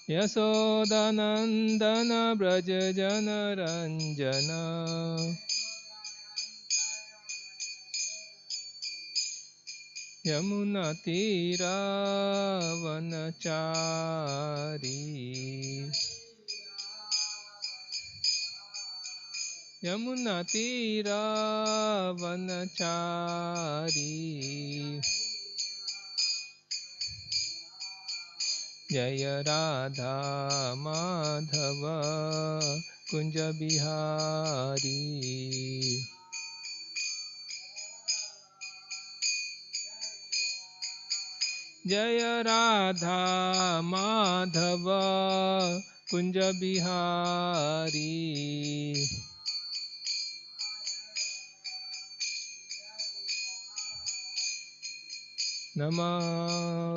Yasodhanandana Braja Jana Ranjana Yamuna Tira Vanachari Yamuna Tira Vanachari Jaya Radha Madhava Kunja Bihari Jaya Radha Madhava Kunja Bihari Nama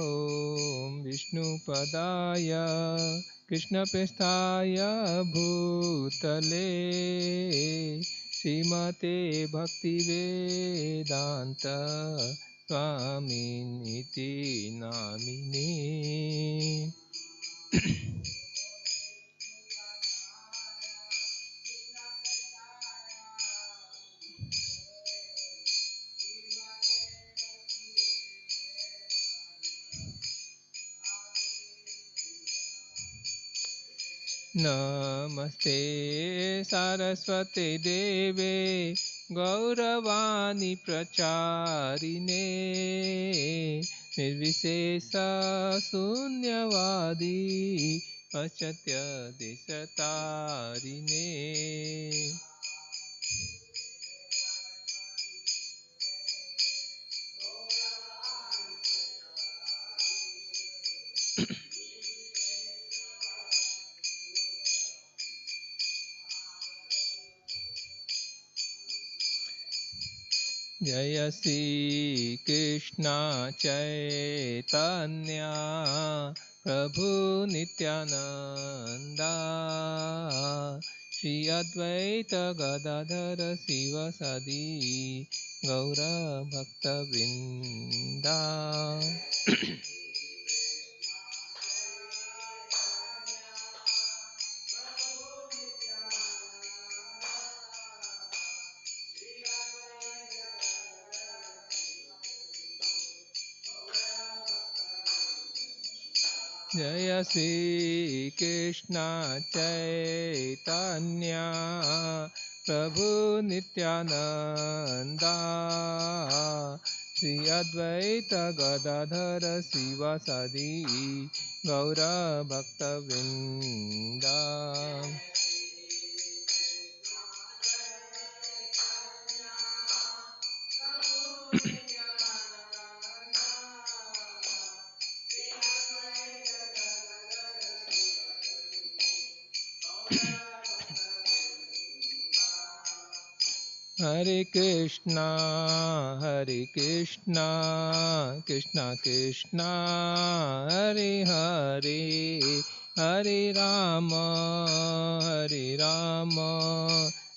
Om Vishnu Padaya Krishna Pestaya Bhutale Srimate Bhakti Vedanta Swaminiti Namine Namaste Saraswate Deve Gauravani Pracharine Nirvisesa Sunyavadi Pachatya Desatarine Jaya Sri Krishna Chaitanya Prabhu Nityananda Shri Advaita Gadadhara Sivasadi Gaura Bhakta Vrinda Jaya Sri Krishna Chaitanya Prabhu Nityananda Shri Advaita Gadadhara Sivasadi Gaura Bhakta Vrinda Hare Krishna, Krishna Krishna, Hare Hare, Hare Rama,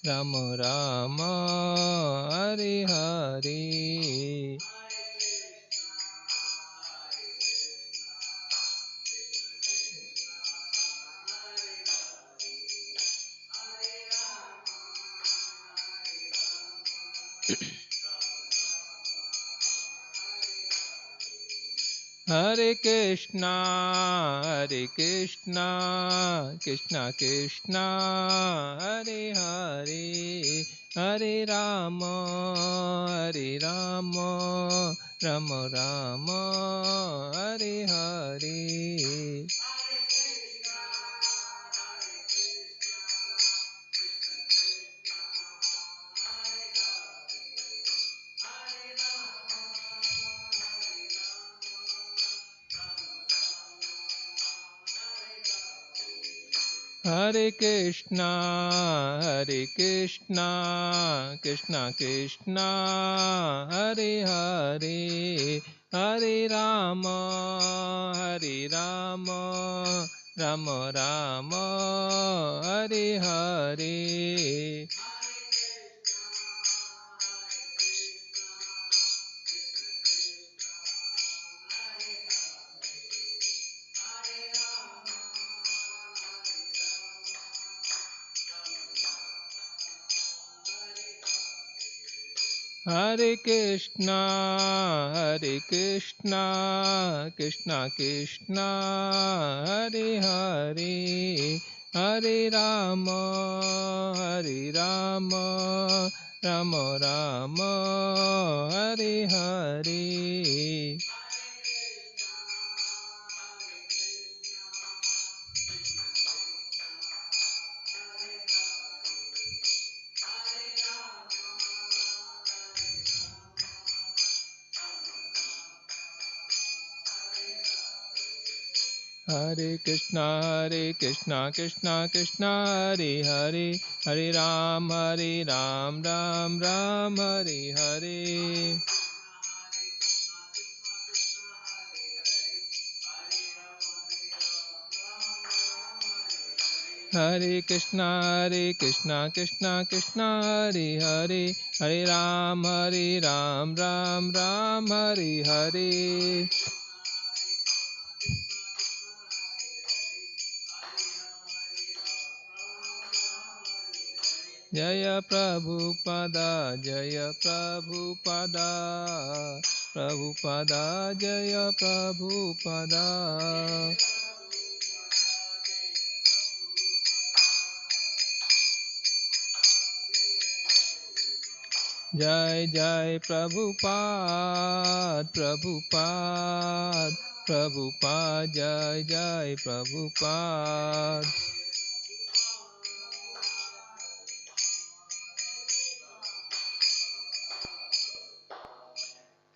Rama Rama, Hare Hare. Hare Krishna, Krishna Krishna, Hare Hare, Hare Rama, Rama Rama, Hare Hare. Hare Krishna, Krishna Krishna, Hare Hare, Hare Rama, Rama Rama, Hare Hare. Hare Krishna, Krishna Krishna, Hare Hare, Hare Rama, Rama Rama, Hare Hare. Hare Krishna, Krishna Krishna, Hare Hare, Hare Ram, Ram Ram, Hare Hare. Hare Krishna, Krishna Krishna, Hare Hare, Hare Ram, Ram Hare Hare. Jaya Prabhupada, Jaya Prabhupada, Prabhupada, Jaya Prabhupada. Jai Jai Prabhupada, Prabhupada, Prabhupada, Jai Jai Prabhupada.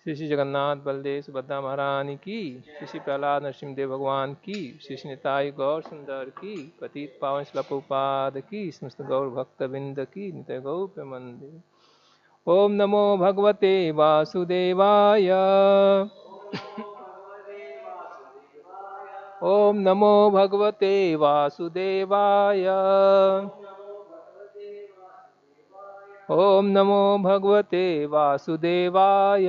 Shri Shri Jagannath Baldev Subhadra महारानी की, श्री श्री प्रहलाद नरसिंहदेव भगवान की, श्री श्री निताई गौर सुंदर की, पतित पावन श्रील प्रभुपाद की, समस्त गौर भक्त बिंद की, नित्य गौर प्रेमानंदे। ओम नमो भगवते वासुदेवाय। ओम नमो भगवते वासुदेवाय। ओम नमो भगवते वासुदेवाय।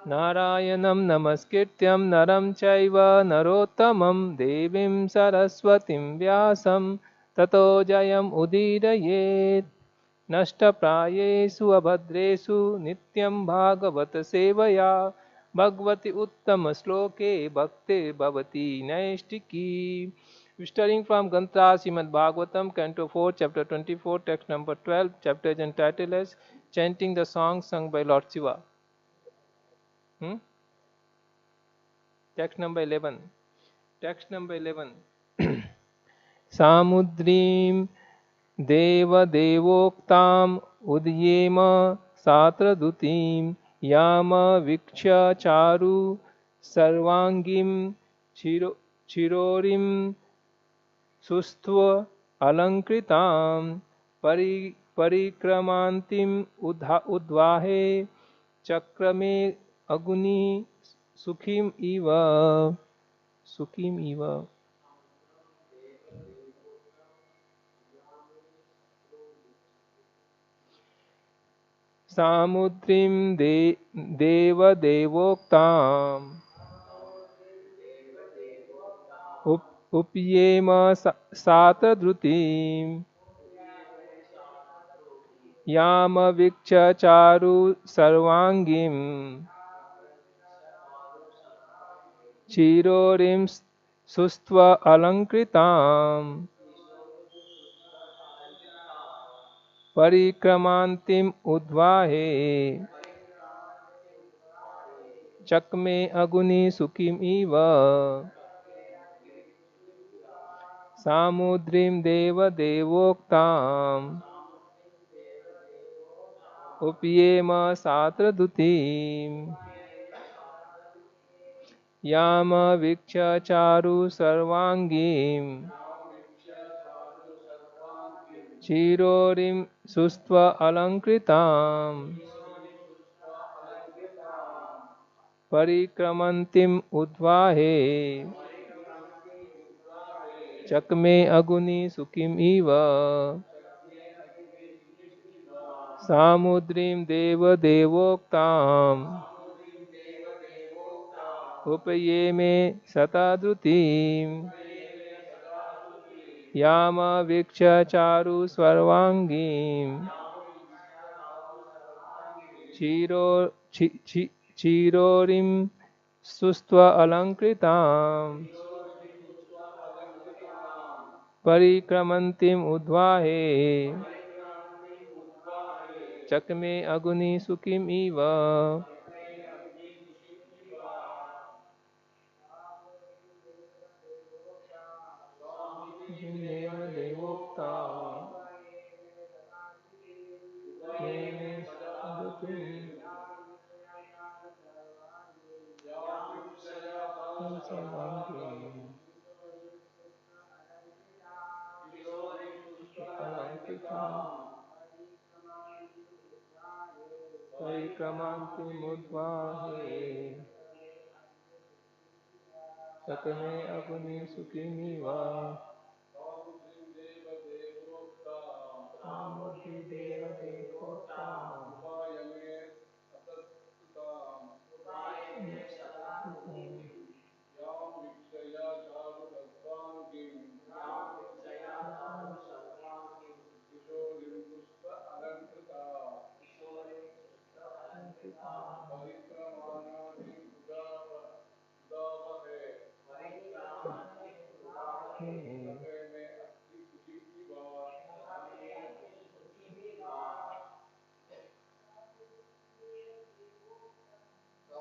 नारायणं नमस्कृत्यं नरं चैव नरोत्तमं देवीं सरस्वतीं व्यासं ततो जयम् उदीरयेत्। नष्टप्रायेषु अभद्रेषु नित्यं भागवत सेवया भगवति उत्तम श्लोके भक्तिर्भवति नैष्टिकी। Studying from Gantra Srimad Bhagavatam, Canto 4, Chapter 24, Text number 12, chapter is entitled as Chanting the Song Sung by Lord Shiva. Text number 11. Text number 11. Samudrim Devoktam Udyema Satradutim Yama Viksha Charu Sarvangim Chirorim Sustva Alankritam Parikramantim Udvahe Chakrame Aguni Sukhim Iva. Samudrim Devoktam Upyema Satadrutim Yama Viksha Charu Sarvangim Chirorim Sustva Alankritam Parikramantim Udvahe Chakme Aguni Sukim Iva. Samudrim Devoktam Upyema Satradutim Yama Viksha Charu Sarvangim Chirorim Sustva Alankritam Parikramantim Udvahe Chakme Aguni Sukim Iva. Samudrim Devoktam Upayeme Satadrutim यामवीक्ष्य चारु सर्वाङ्गीं चिरो चिरोरिं सुस्त्व अलङ्कृताम् परिक्रमन्तीम् उद्वाहे चक्मे अग्नि सुखिम् इव देवोक्ता परिक्रमान्तिमुद्वाहे सकमे अग्नि सुखिमिव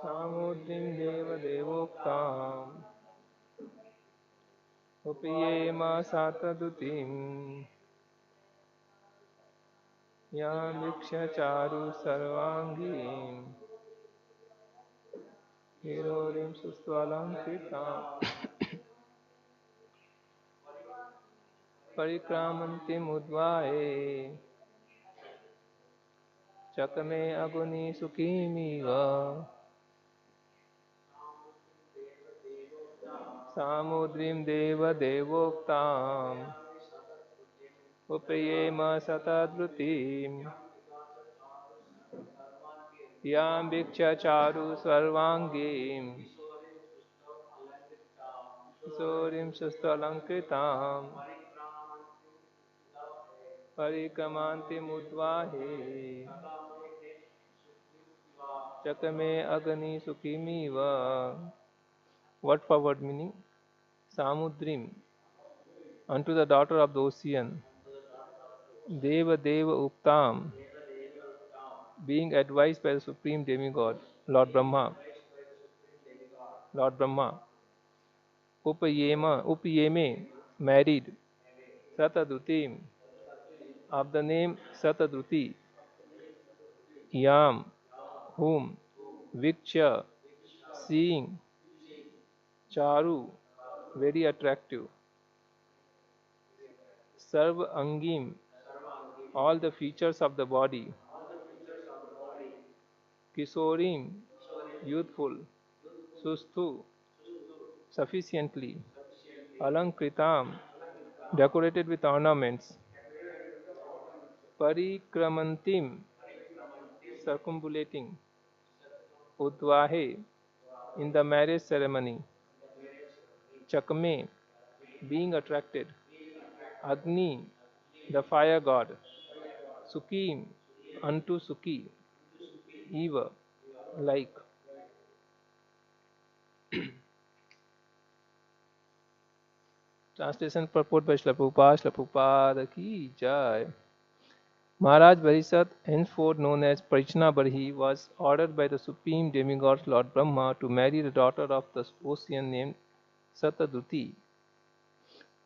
सामुद्रिं देवदेवोक्ताम् उपयेम सातदुतिम् यां वीक्ष्य चारु सर्वाङ्गीम् हिरोरिं सुस्त्वलङ्कृताम् परिक्रामन्तीमुद्वाहे चक्मे अग्नि सुखिमिव सामुद्रिं देवदेवोक्ताम् उपयेम सतद्रुतिम् यां वीक्ष्य चारु सर्वाङ्गीम् किशोरीं सुस्थलङ्कृताम् परिक्रमान्तिमुद्वाहे चक्मे अग्नि सुखिमिव. Word for word meaning. Samudrim, unto the daughter of the ocean. Deva Deva Uktam, being advised by the supreme demigod, Lord Brahma. Lord Brahma. Upayeme, married. Satadrutim, of the name Satadruti. Yam, whom. Viksha, seeing. Charu, very attractive. Sarva Angim, all the features of the body. Kisorim, youthful. Susthu, sufficiently. Alankritam, decorated with ornaments. Parikramantim, circumambulating. Udvahe, in the marriage ceremony. Chakme, being attracted. Agni, the fire god. Sukim, unto Suki. Eva, like. Translation purport by Srila Prabhupada ki jai. Maharaj Varisat, henceforth known as Parishna Barhi, was ordered by the supreme demigod Lord Brahma to marry the daughter of the ocean named Sataduti.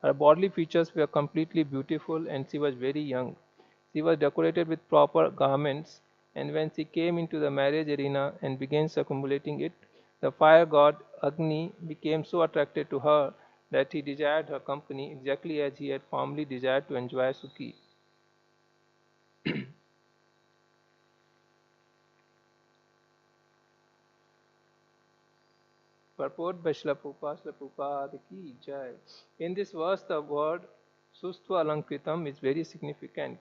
Her bodily features were completely beautiful and she was very young. She was decorated with proper garments, and when she came into the marriage arena and began circumambulating it, the fire god Agni became so attracted to her that he desired her company exactly as he had formerly desired to enjoy Suki. Purport by Srila Prabhupada ki jai. In this verse, the word Sustva Alankritam is very significant.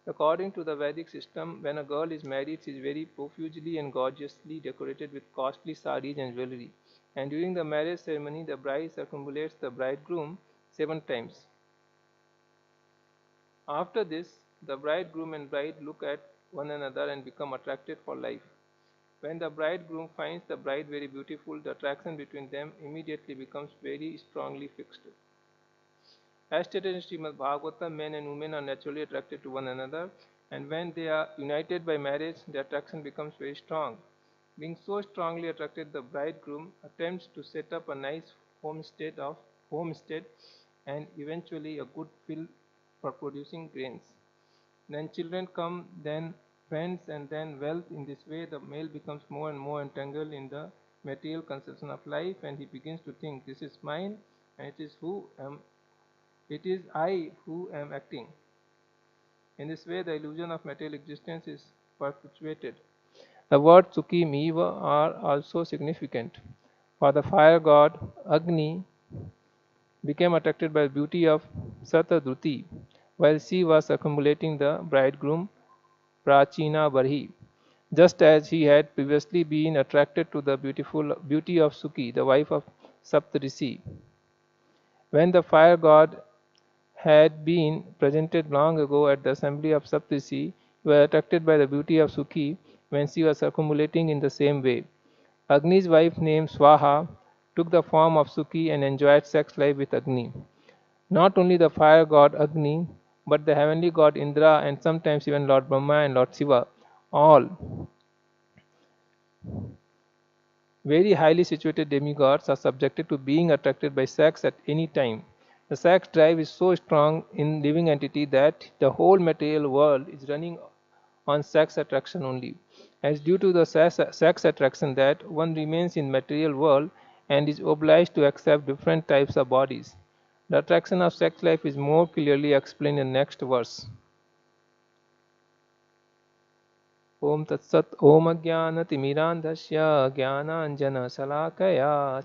According to the Vedic system, when a girl is married, she is very profusely and gorgeously decorated with costly saris and jewelry. And during the marriage ceremony, the bride circumambulates the bridegroom 7 times. After this, the bridegroom and bride look at one another and become attracted for life. When the bridegroom finds the bride very beautiful, the attraction between them immediately becomes very strongly fixed. As stated in Srimad Bhagavatam, men and women are naturally attracted to one another, and when they are united by marriage, the attraction becomes very strong. Being so strongly attracted, the bridegroom attempts to set up a nice homestead and eventually a good field for producing grains. Then children come, then friends, and then wealth. In this way, the male becomes more and more entangled in the material conception of life, and he begins to think, "This is mine, and it is I who am acting." In this way, the illusion of material existence is perpetuated. The words Sukhi Miva are also significant. For the fire god Agni became attracted by the beauty of Satadruti while she was accumulating the bridegroom Prachina Barhi, just as he had previously been attracted to the beautiful beauty of Sukhi, the wife of Saptarishi. When the fire god had been presented long ago at the assembly of Saptarishi, he was attracted by the beauty of Sukhi when she was accumulating in the same way. Agni's wife named Swaha took the form of Sukhi and enjoyed sex life with Agni. Not only the fire god Agni, but the heavenly god Indra and sometimes even Lord Brahma and Lord Shiva, all very highly situated demigods, are subjected to being attracted by sex at any time. The sex drive is so strong in living entity that the whole material world is running on sex attraction only. As due to the sex attraction that one remains in material world and is obliged to accept different types of bodies. The attraction of sex life is more clearly explained in the next verse. Om Tat Sat Om Ajnanatimirandhasya Jnananjana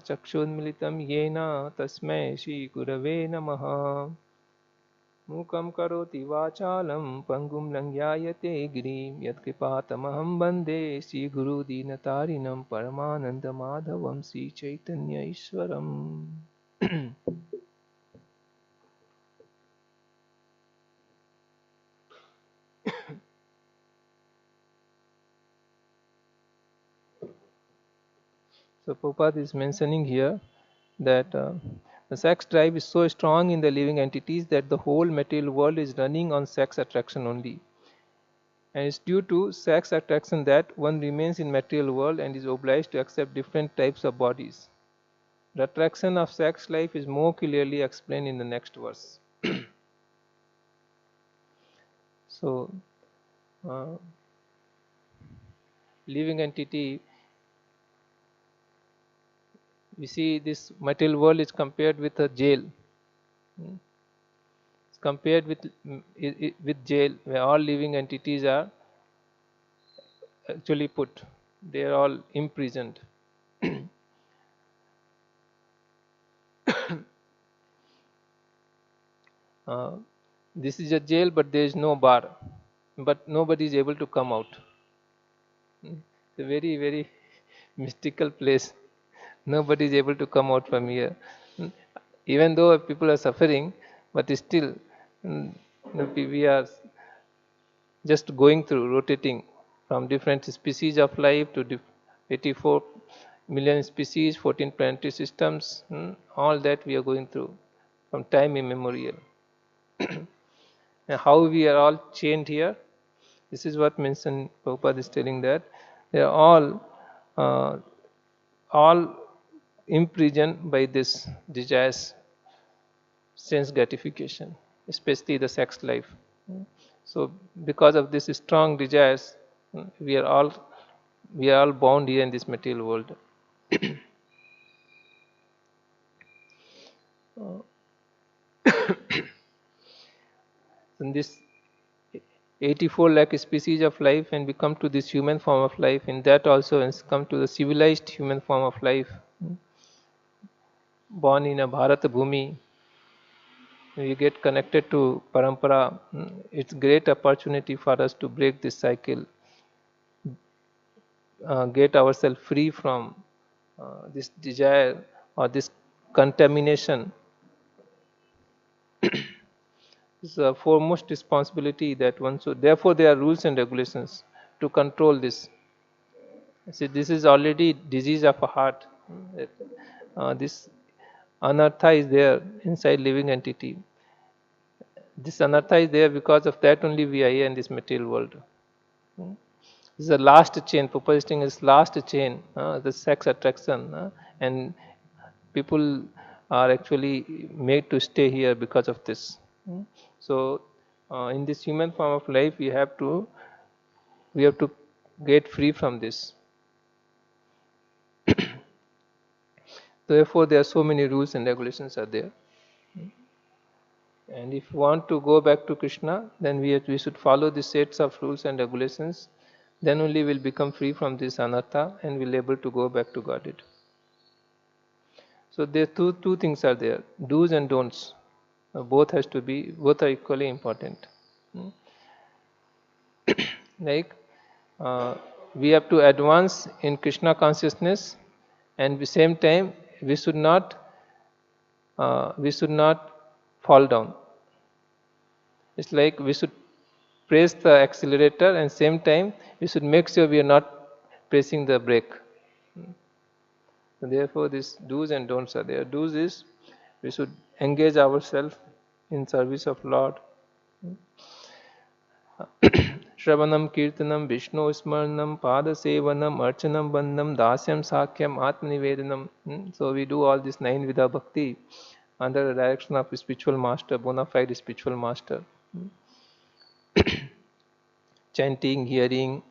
Chakshunmilitam Yena Tasmai Shri Gurave Namaha. Mukam karoti vachalam pangum langyayate girim yatkripatamaham bande Sri Guru Dinatarinam Paramananda Madhavam Sri Chaitanya Ishwaram. So Prabhupada is mentioning here that the sex drive is so strong in the living entities that the whole material world is running on sex attraction only. And it's due to sex attraction that one remains in material world and is obliged to accept different types of bodies. The attraction of sex life is more clearly explained in the next verse. So, living entity, we see this material world is compared with a jail. It's compared with jail, where all living entities are actually put. They are all imprisoned. uh, this is a jail, but there is no bar, but nobody is able to come out. It's a very, very mystical place. Nobody is able to come out from here. Even though people are suffering, but still we are just going through, rotating from different species of life to 84 million species, 14 planetary systems, all that we are going through from time immemorial. And how we are all chained here, this is what mentioned, Prabhupada is telling that they are all imprisoned by this desires, sense gratification, especially the sex life. So because of this strong desires, we are all bound here in this material world. In this 84 lakh species of life, and we come to this human form of life, in that also has come to the civilized human form of life, born in a Bharat Bhumi, we get connected to parampara. It's great opportunity for us to break this cycle, get ourselves free from this desire or this contamination It's a foremost responsibility that one should. Therefore, there are rules and regulations to control this. See, this is already disease of a heart. This anartha is there inside living entity. This anartha is there because of that only we are here in this material world. This is the last chain. Proposing is last chain, the sex attraction, and people are actually made to stay here because of this. So, in this human form of life, we have to get free from this. Therefore, there are so many rules and regulations are there. And if we want to go back to Krishna, then we should follow the sets of rules and regulations. Then only we'll become free from this anartha and we'll able to go back to Godhead. So there two things are there: do's and don'ts. Both are equally important. Hmm. Like we have to advance in Krishna consciousness, and at the same time we should not fall down. It's like we should press the accelerator and same time we should make sure we are not pressing the brake. So therefore, these do's and don'ts are there. Do's is we should engage ourselves in service of Lord. Shravanam, Kirtanam, Vishnu Smaranam, Pada Sevanam, Archanam, Bandham, Dasyam, Sakyam, Atmanivedanam. So we do all this 9 Vida Bhakti under the direction of a spiritual master, bona fide spiritual master. Chanting, hearing,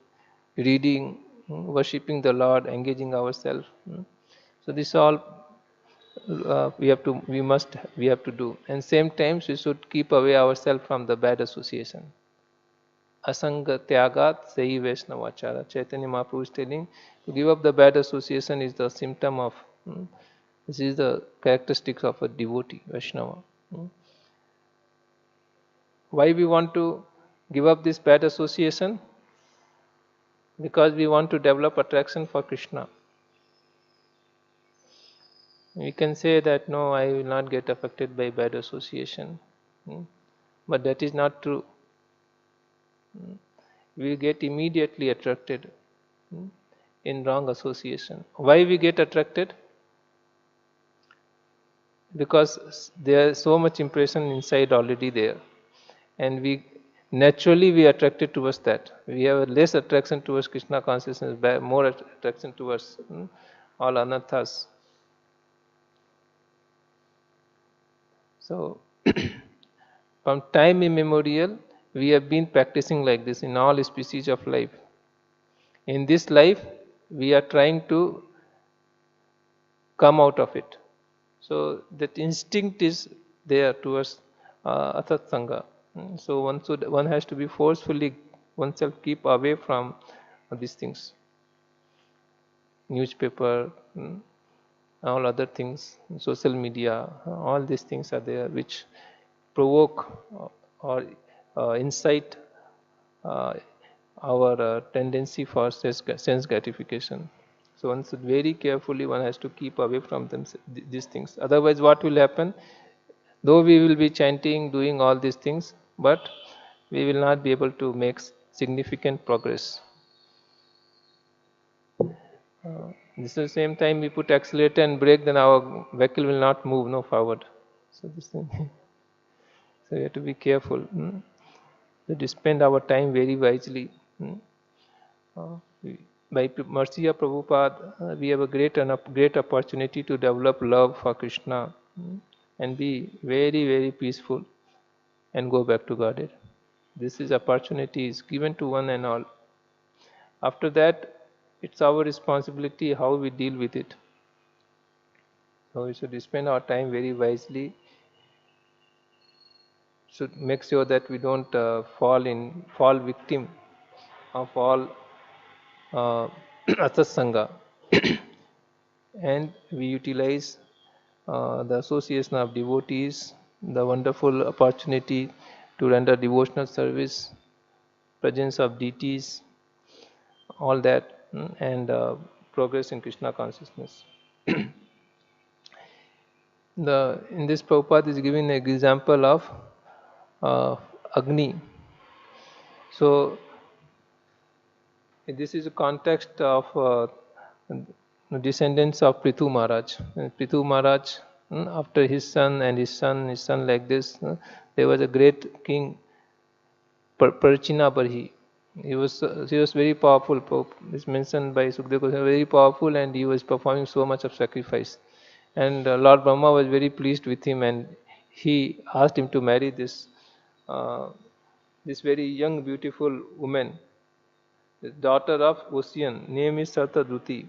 reading, worshipping the Lord, engaging ourselves. So this all we have to do. And same times we should keep away ourselves from the bad association. Asanga Tyagat Sei Vaishnavachara. Chaitanya Mahaprabhu is telling to give up the bad association is the symptom of, this is the characteristics of a devotee, Vaishnava. Why we want to give up this bad association? Because we want to develop attraction for Krishna. We can say that no, I will not get affected by bad association. But that is not true. We get immediately attracted in wrong association. Why we get attracted? Because there is so much impression inside already there, and we attracted towards that. We have less attraction towards Krishna consciousness, more attraction towards all anarthas. So from time immemorial we have been practicing like this in all species of life. In this life we are trying to come out of it. So that instinct is there towards asat sangha. So one has to be forcefully oneself keep away from these things. Newspaper, all other things, social media, all these things are there which provoke or incite our tendency for sense gratification. So one should very carefully, one has to keep away from these things. Otherwise what will happen? Though we will be chanting, doing all these things, but we will not be able to make significant progress. This is the same time we put accelerator and brake, then our vehicle will not move no forward. So this thing. So we have to be careful. To spend our time very wisely. By mercy of Prabhupada, we have a great opportunity to develop love for Krishna and be very, very peaceful and go back to Godhead. This is opportunity is given to one and all. After that, it's our responsibility how we deal with it. So we should spend our time very wisely. Should make sure that we don't fall victim of all asasanga, and we utilize the association of devotees, the wonderful opportunity to render devotional service, presence of deities, all that, and progress in Krishna consciousness. In this Prabhupada is giving an example of Agni. So this is a context of descendants of Prithu Maharaj. Prithu Maharaj, after his son and his son like this, there was a great king, Parchina Barhi. He was very powerful. It's mentioned by Sukdev Goswami, very powerful, and he was performing so much of sacrifice. And Lord Brahma was very pleased with him, and he asked him to marry uh, this very young, beautiful woman, the daughter of Ocean. Name is Satadruti.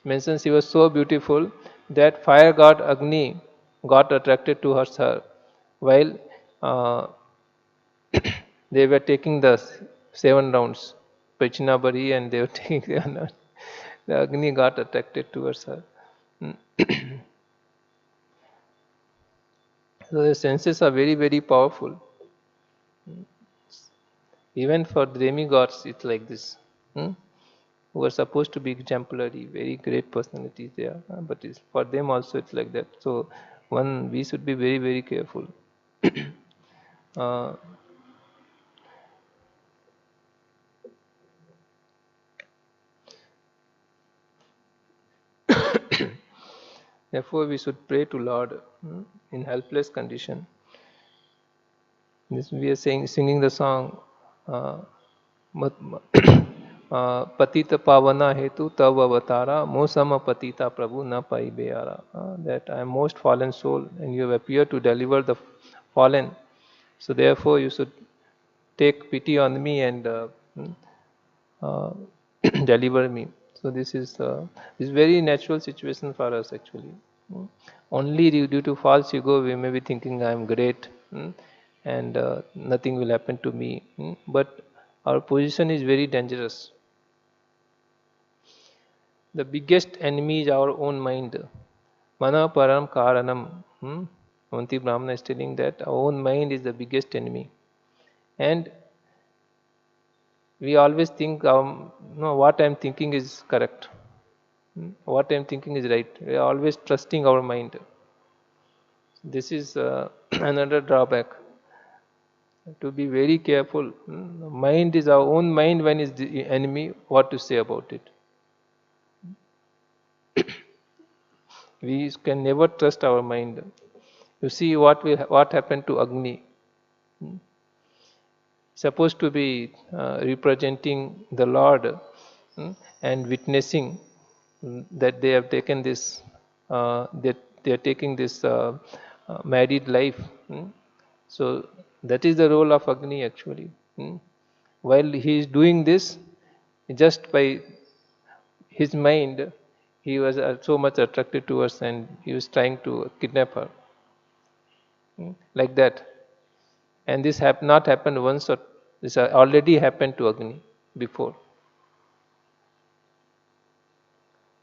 Mentions she was so beautiful that fire god Agni got attracted to her while uh, they were taking the 7 rounds, Pachinabari, and they were taking 7 rounds. The Agni got attracted towards her. So the senses are very, very powerful. Even for demigods, it's like this. Hmm? Who are supposed to be exemplary, very great personalities they are, but it's, for them also it's like that. So we should be very, very careful. uh, Therefore, we should pray to Lord in helpless condition. This we are singing the song. Uh, Patita pavana hetu tav avatara mosama patita prabhu na pai beara. That I am most fallen soul, and you have appeared to deliver the fallen. So therefore, you should take pity on me and uh, deliver me. So this very natural situation for us actually. Mm. Only due to false ego we may be thinking I am great, and nothing will happen to me. But our position is very dangerous. The biggest enemy is our own mind. Mana param karanam. Avanti Brahmana is telling that our own mind is the biggest enemy. And we always think no, what I am thinking is correct. What I am thinking is right. We are always trusting our mind. This is another drawback. To be very careful. Mind is our own mind. When is the enemy? What to say about it? We can never trust our mind. You see what happened to Agni. Supposed to be representing the Lord, and witnessing that they have taken this, that they are taking this married life. So that is the role of Agni actually. While he is doing this, just by his mind, he was so much attracted to us, and he was trying to kidnap her, like that. And this have not happened once, or this already happened to Agni before.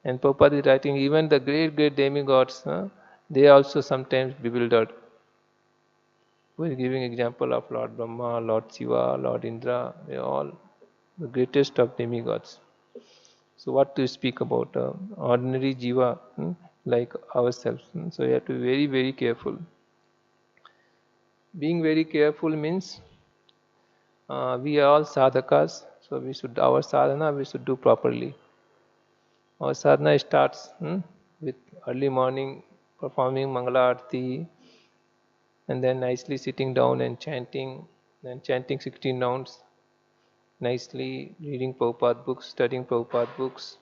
And Prabhupada is writing, even the great, great demigods, they also sometimes bewildered. We are giving example of Lord Brahma, Lord Shiva, Lord Indra, they are all the greatest of demigods. So what to speak about ordinary jiva, like ourselves. So you have to be very, very careful. Being very careful means we are all sadhakas, so our sadhana we should do properly. Our sadhana starts with early morning performing Mangala Arti, and then nicely sitting down and chanting, then chanting 16 rounds, nicely reading Prabhupada books, studying Prabhupada books,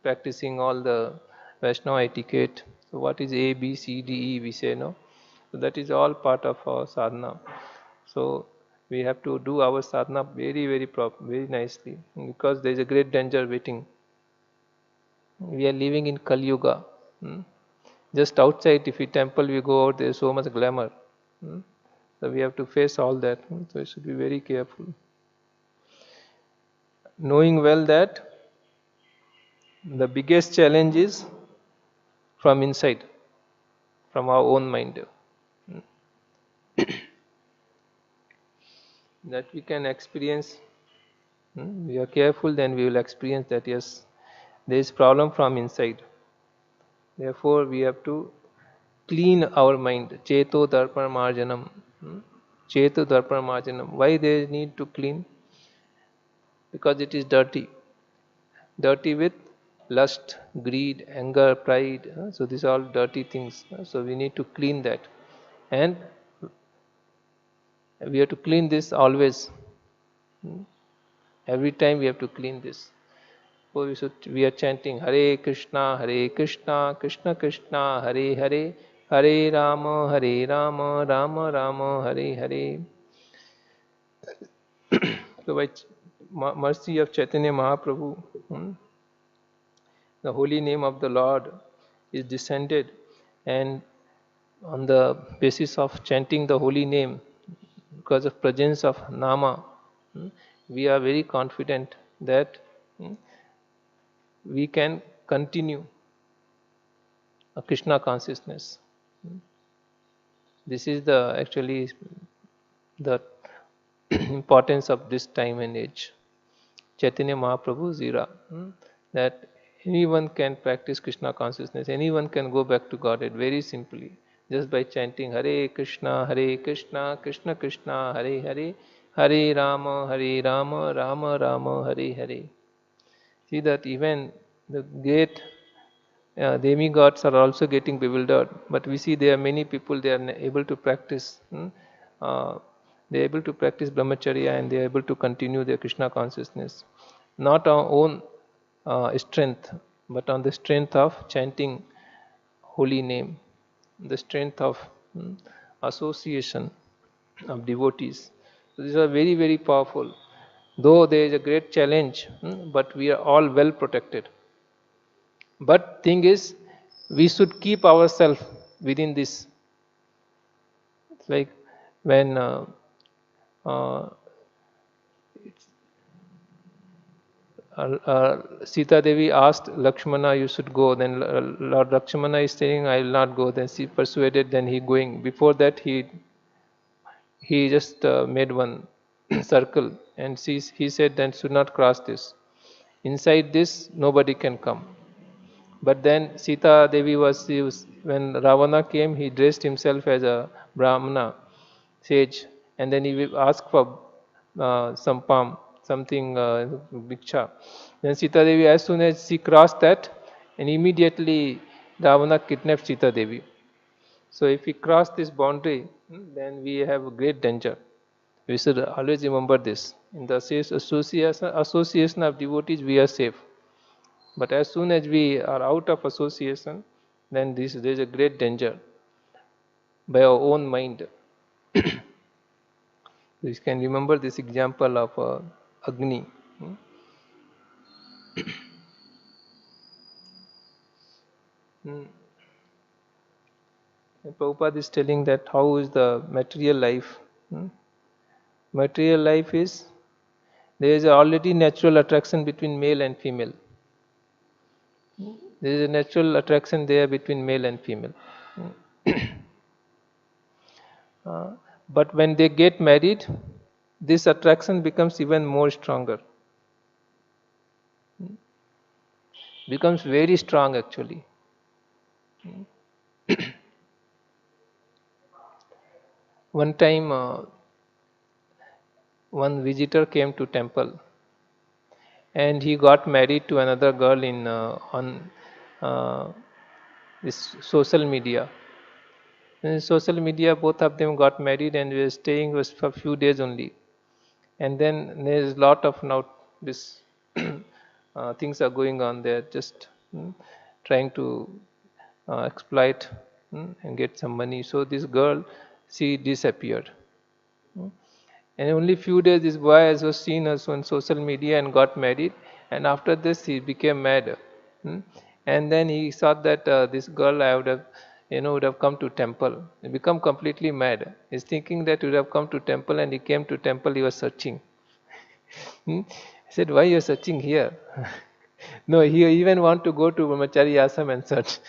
practicing all the Vaishnava etiquette. So what is A, B, C, D, E, we say, no? So that is all part of our sadhana. So we have to do our sadhana very, very very nicely, because there is a great danger waiting. We are living in Kali Yuga. Just outside, if we temple, we go out, there is so much glamour. So we have to face all that. So we should be very careful. Knowing well that the biggest challenge is from inside, from our own mind. That we can experience. We are careful, then we will experience that yes, there is problem from inside. Therefore, we have to clean our mind. Cheto darpan marjanam. Chetu darpana marjanam. Why they need to clean? Because it is dirty. Dirty with lust, greed, anger, pride. So these are all dirty things. So we need to clean that. And we have to clean this always. Every time we have to clean this. So we are chanting Hare Krishna, Krishna Krishna, Hare Hare, Hare Rama, Rama Rama, Hare Hare. So by mercy of Chaitanya Mahaprabhu, the holy name of the Lord is descended, and on the basis of chanting the holy name, because of presence of Nama, we are very confident that we can continue a Krishna consciousness. This is the actually the importance of this time and age. Chaitanya Mahaprabhu's era, that anyone can practice Krishna consciousness, anyone can go back to Godhead very simply, just by chanting Hare Krishna, Krishna Krishna, Hare Hare, Hare Rama, Rama Rama, Hare Hare. See that even the great demigods are also getting bewildered, but we see there are many people, they are able to practice. They are able to practice brahmacharya and they are able to continue their Krishna consciousness. Not on own strength, but on the strength of chanting holy name, the strength of association of devotees. So these are very, very powerful. Though there is a great challenge, but we are all well protected. But thing is, we should keep ourselves within this. It's like when uh, Sita Devi asked Lakshmana, you should go. Then Lord Lakshmana is saying, I will not go. Then she persuaded, then he going. Before that, he just made one circle, and he said, then should not cross this. Inside this, nobody can come. But then Sita Devi when Ravana came, he dressed himself as a Brahmana, sage, and then he asked for some palm, something, bhiksha. Then Sita Devi, as soon as she crossed that, and immediately Ravana kidnapped Sita Devi. So if we cross this boundary, then we have a great danger. We should always remember this. In the association of devotees, we are safe. But as soon as we are out of association, then there is a great danger by our own mind. You can remember this example of Agni. And Prabhupada is telling that how is the material life. Material life is, there is already natural attraction between male and female. There is a natural attraction there between male and female. But when they get married, this attraction becomes even more stronger. Becomes very strong actually. One time, one visitor came to temple, and he got married to another girl on uh, this social media. In social media, both of them got married and were staying was for a few days only. And then there is a lot of now this things are going on there, just trying to exploit and get some money. So this girl, she disappeared. And only few days this boy was seen us on social media and got married. And after this he became mad. And then he thought that this girl I would have, would have come to temple. He become completely mad. He's thinking that he would have come to temple, and he came to temple, he was searching. He said, why you are searching here? No, he even want to go to Brahmachari Asam and search.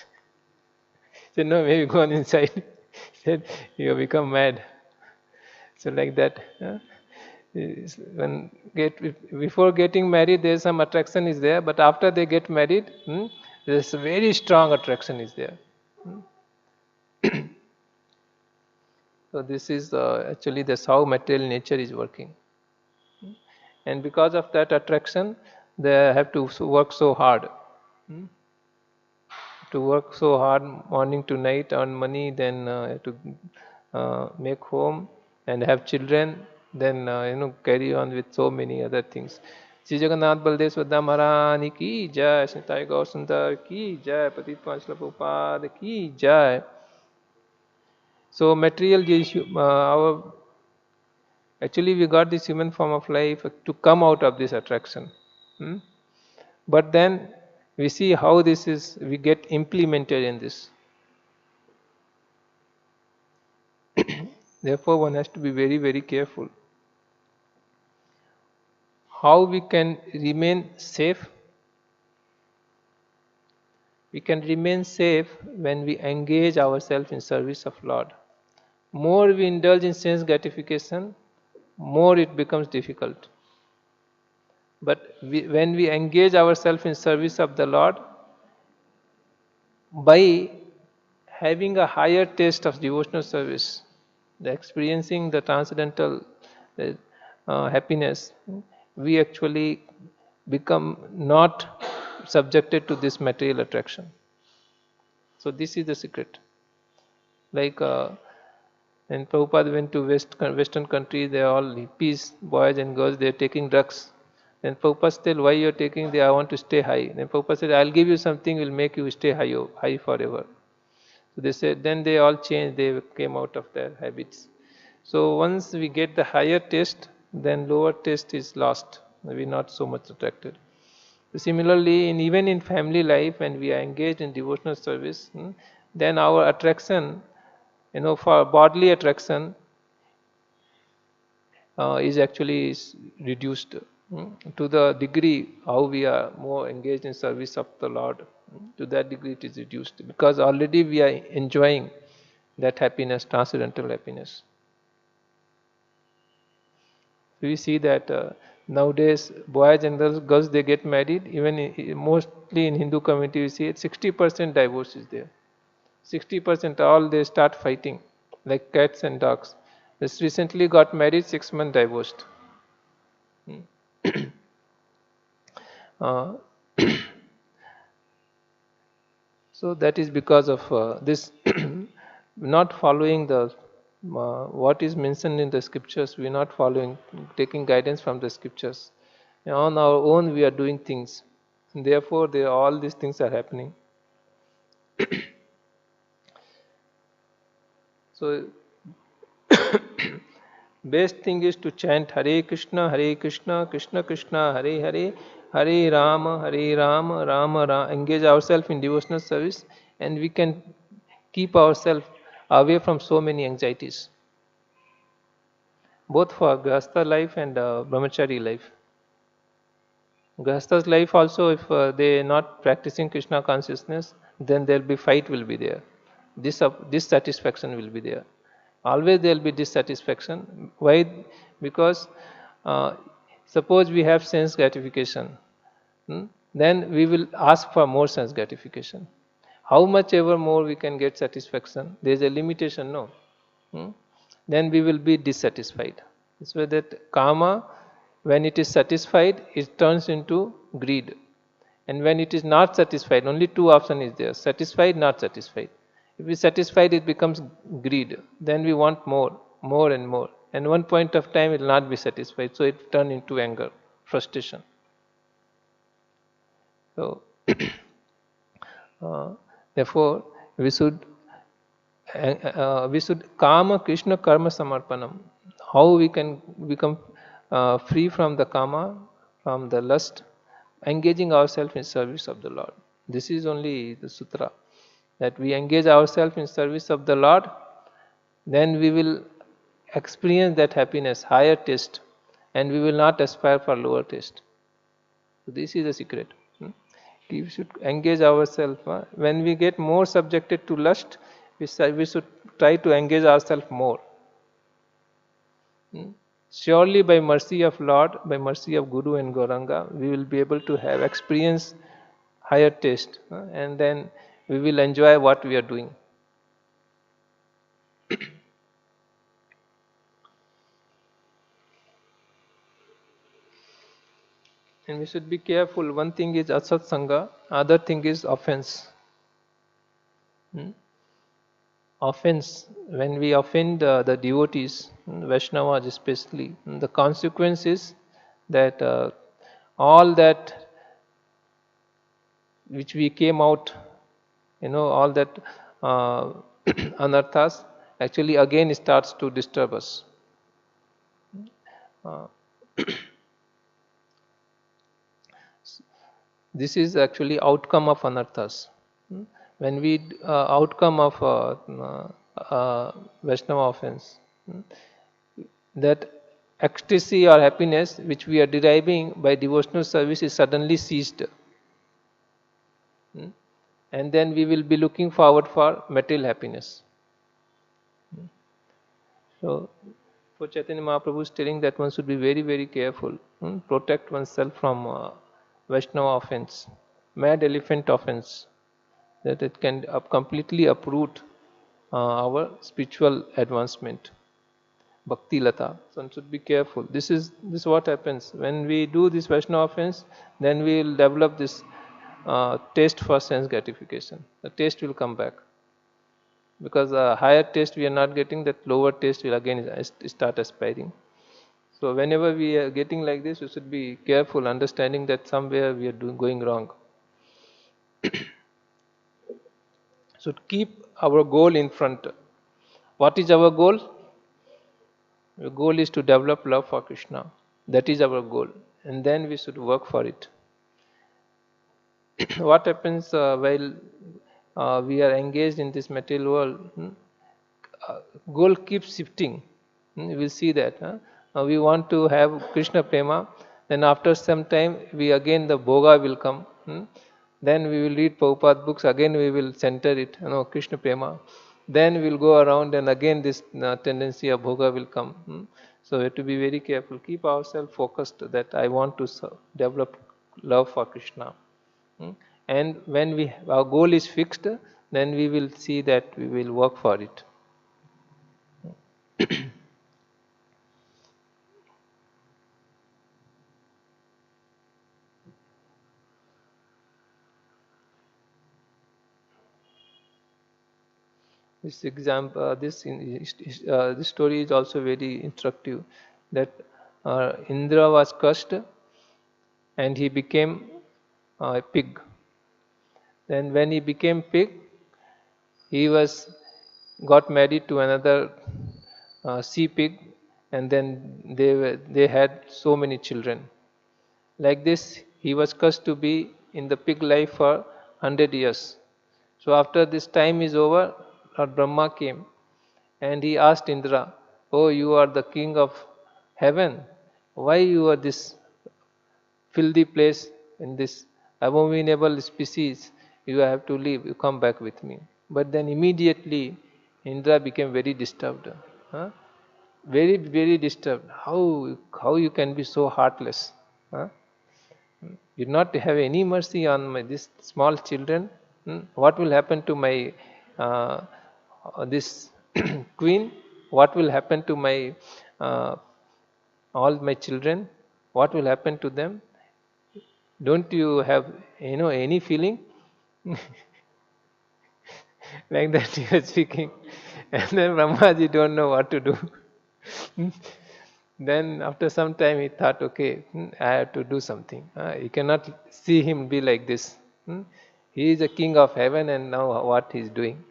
He said, no, maybe go on inside. He said, you have become mad. So like that. Before getting married, there is some attraction is there, but after they get married, there's a very strong attraction is there. So this is actually that's how material nature is working. And because of that attraction, they have to work so hard. Hmm? To work so hard morning to night, earn money, then to make home and have children, then carry on with so many other things. Sri Jagannath Baldev Swadha Maharani ki jai, Snitai Gaur Sundar ki jai, Patit Panchla Prabhupada ki jai. So material our actually we got this human form of life to come out of this attraction. Hmm? But then we see how this is we get implemented in this. Therefore, one has to be very, very careful. How we can remain safe? We can remain safe when we engage ourselves in service of Lord. More we indulge in sense gratification, more it becomes difficult. But when we engage ourselves in service of the Lord, by having a higher taste of devotional service, the experiencing the transcendental happiness, we actually become not subjected to this material attraction. So this is the secret. Like when Prabhupada went to Western countries, they are all hippies, boys and girls, they are taking drugs. Then Prabhupada said, why you are taking? I want to stay high. Then Prabhupada said, I'll give you something, will make you stay high forever. So they said, then they all changed, they came out of their habits. So once we get the higher taste, then lower taste is lost. We're not so much attracted. So similarly, even in family life, when we are engaged in devotional service, then our attraction, for bodily attraction, is actually reduced to the degree how we are more engaged in service of the Lord. To that degree, it is reduced because already we are enjoying that happiness, transcendental happiness. So we see that nowadays boys and girls they get married. Even mostly in Hindu community, we see it 60% divorce is there. 60% all they start fighting like cats and dogs. Just recently got married, 6 months divorced. Uh, so that is because of this not following the what is mentioned in the scriptures. We are not following, taking guidance from the scriptures. And on our own, we are doing things. And therefore, all these things are happening. So, best thing is to chant Hare Krishna, Krishna Krishna, Hare Hare, Hare Rama, Rama Rama. Engage ourselves in devotional service, and we can keep ourselves away from so many anxieties, both for Grahastha life and Brahmachari life. Grahastha's life also, if they are not practicing Krishna consciousness, then there will be fight will be there. Dissatisfaction will be there. Always there will be dissatisfaction. Why? Because suppose we have sense gratification, then we will ask for more sense gratification. How much ever more we can get satisfaction, there is a limitation, no? Then we will be dissatisfied. So that karma, when it is satisfied, it turns into greed. And when it is not satisfied, only two options is there: satisfied, not satisfied. If we satisfied, it becomes greed. Then we want more, more and more. And one point of time, it will not be satisfied. So it turns into anger, frustration. So, therefore, we should kama Krishna karma samarpanam. How we can become free from the kama, from the lust, engaging ourselves in service of the Lord. This is only the sutra, that we engage ourselves in service of the Lord, then we will experience that happiness, higher taste, and we will not aspire for lower taste. So this is the secret. We should engage ourselves. When we get more subjected to lust, we should try to engage ourselves more. Surely by mercy of Lord, by mercy of Guru and Gauranga, we will be able to have experience higher taste, and then we will enjoy what we are doing. And we should be careful. One thing is asat sanga, other thing is offense. Hmm? Offense, when we offend the devotees, Vaishnavas especially, the consequence is that all that which we came out, all that uh, anarthas actually again starts to disturb us. Uh, this is actually outcome of anarthas. When we outcome of Vaishnava offense, that ecstasy or happiness which we are deriving by devotional service is suddenly ceased. And then we will be looking forward for material happiness. So, for Chaitanya Mahaprabhu is telling that one should be very, very careful, protect oneself from Vaishnava offense, mad elephant offense, that it can completely uproot our spiritual advancement. Bhakti Lata. So one should be careful. This is what happens when we do this Vaishnava offense. Then we will develop this taste for sense gratification. The taste will come back because higher taste we are not getting. That lower taste will again start aspiring. So whenever we are getting like this, we should be careful, understanding that somewhere we are going wrong. Should keep our goal in front. What is our goal? The goal is to develop love for Krishna. That is our goal, and then we should work for it. What happens while we are engaged in this material world? Goal keeps shifting. You will see that. We want to have Krishna prema, then after some time we again the bhoga will come. Then we will read Prabhupada books, again we will center it, Krishna prema. Then we will go around and again this tendency of bhoga will come. So we have to be very careful. Keep ourselves focused that I want to develop love for Krishna. And when our goal is fixed, then we will see that we will work for it. This example, this story is also very instructive. That Indra was cursed, and he became a pig. Then, when he became pig, he got married to another sea pig, and then they had so many children. Like this, he was cursed to be in the pig life for 100 years. So after this time is over, Lord Brahma came and he asked Indra, "Oh, you are the king of heaven. Why you are this filthy place in this abominable species? You have to leave. You come back with me." But then immediately Indra became very disturbed. Huh? Very, very disturbed. How you can be so heartless? Huh? You not have any mercy on this small children. What will happen to my uh, this queen? What will happen to my uh, all my children? What will happen to them? Don't you have any feeling? Like that he was speaking, and then Brahmaji don't know what to do. Then after some time he thought, okay, I have to do something. You cannot see him be like this. He is the king of heaven, and now what he is doing?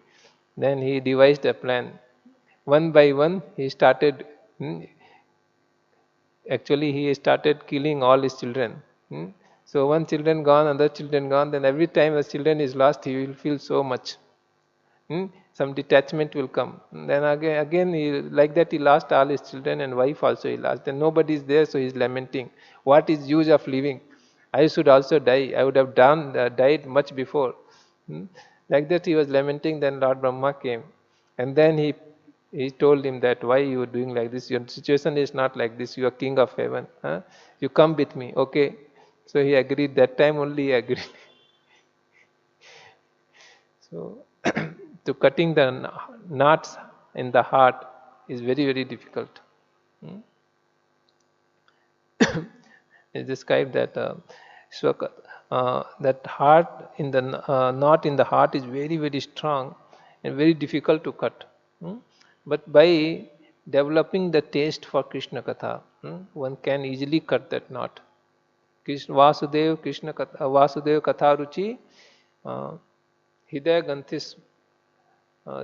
Then he devised a plan. One by one he started, actually he started killing all his children. So one children gone, other children gone, then every time the children is lost, he will feel so much. Some detachment will come. Then again like that he lost all his children and wife also he lost. Then nobody is there, so he is lamenting. What is use of living? I should also die. I would have died much before. Like that he was lamenting. Then Lord Brahma came, and then he told him that why you are doing like this. Your situation is not like this. You are king of heaven. You come with me, okay? So he agreed. That time only he agreed. So, to cutting the knots in the heart is very, very difficult. It described that that heart in the knot in the heart is very very strong and very difficult to cut. Hmm? But by developing the taste for Krishna Katha, one can easily cut that knot. Vasudev Katha Ruchi Hidaya Ganthis.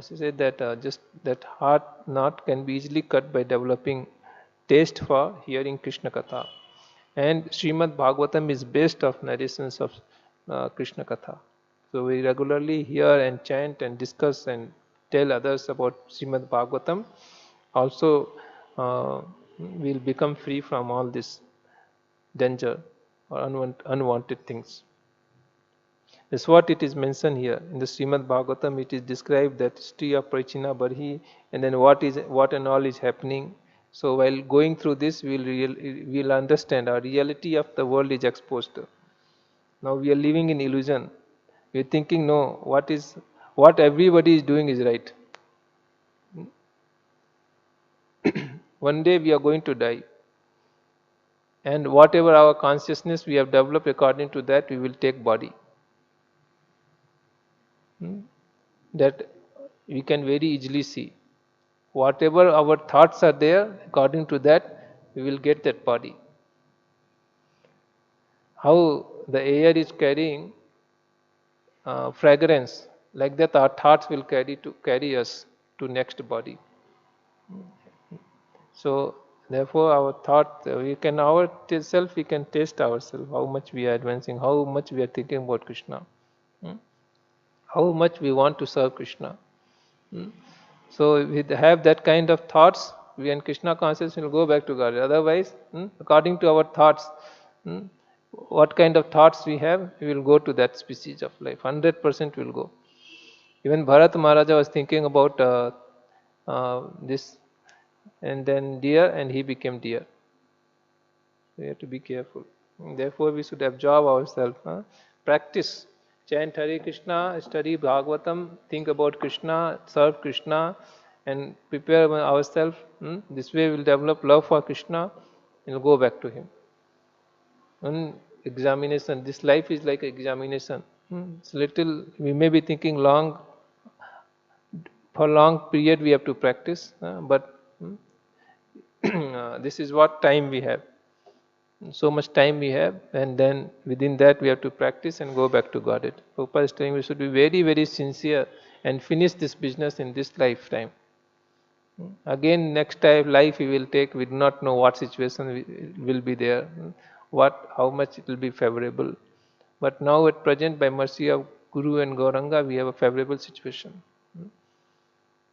She said that just that heart knot can be easily cut by developing taste for hearing Krishna Katha. And Srimad Bhagavatam is based of narrations of Krishna Katha. So we regularly hear and chant and discuss and tell others about Srimad Bhagavatam. Also, we'll become free from all this danger or unwanted things. That's what it is mentioned here in the Srimad Bhagavatam. It is described that history of Prachina Barhi, and then what and all is happening. So while going through this, we'll understand our reality of the world is exposed. Now we are living in illusion. We are thinking, no, what everybody is doing is right. One day we are going to die, and whatever our consciousness we have developed, according to that we will take body. That we can very easily see. Whatever our thoughts are there, according to that, we will get that body. How the air is carrying fragrance, like that our thoughts will carry us to next body. So therefore our thought, we can ourself we can taste ourselves, how much we are advancing, how much we are thinking about Krishna, how much we want to serve Krishna. So if we have that kind of thoughts, we and Krishna consciousness will go back to God. Otherwise, according to our thoughts, what kind of thoughts we have, we will go to that species of life. 100% will go. Even Bharat Maharaja was thinking about this, and then deer, and he became deer. We have to be careful. Therefore, we should absorb ourselves. Practice. Chant Hare Krishna, study Bhagavatam, think about Krishna, serve Krishna, and prepare ourselves. This way, we will develop love for Krishna and we'll go back to Him. And examination. This life is like examination. It's little. We may be thinking long. For long period, we have to practice, but this is what time we have. So much time we have, and then within that we have to practice and go back to Godhead. Prabhupada is telling we should be very, very sincere and finish this business in this lifetime. Again, next time life we will take, we do not know what situation will be there, how much it will be favorable. But now at present, by mercy of Guru and Gauranga, we have a favorable situation.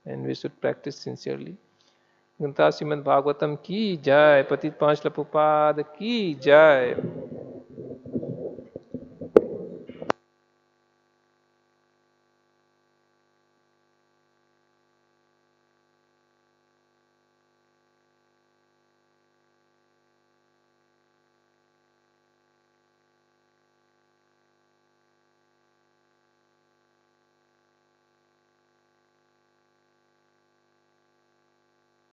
And we should practice sincerely. Ganta Srimad Bhagavatam ki jai, Patit Panch Prabhupada ki jai.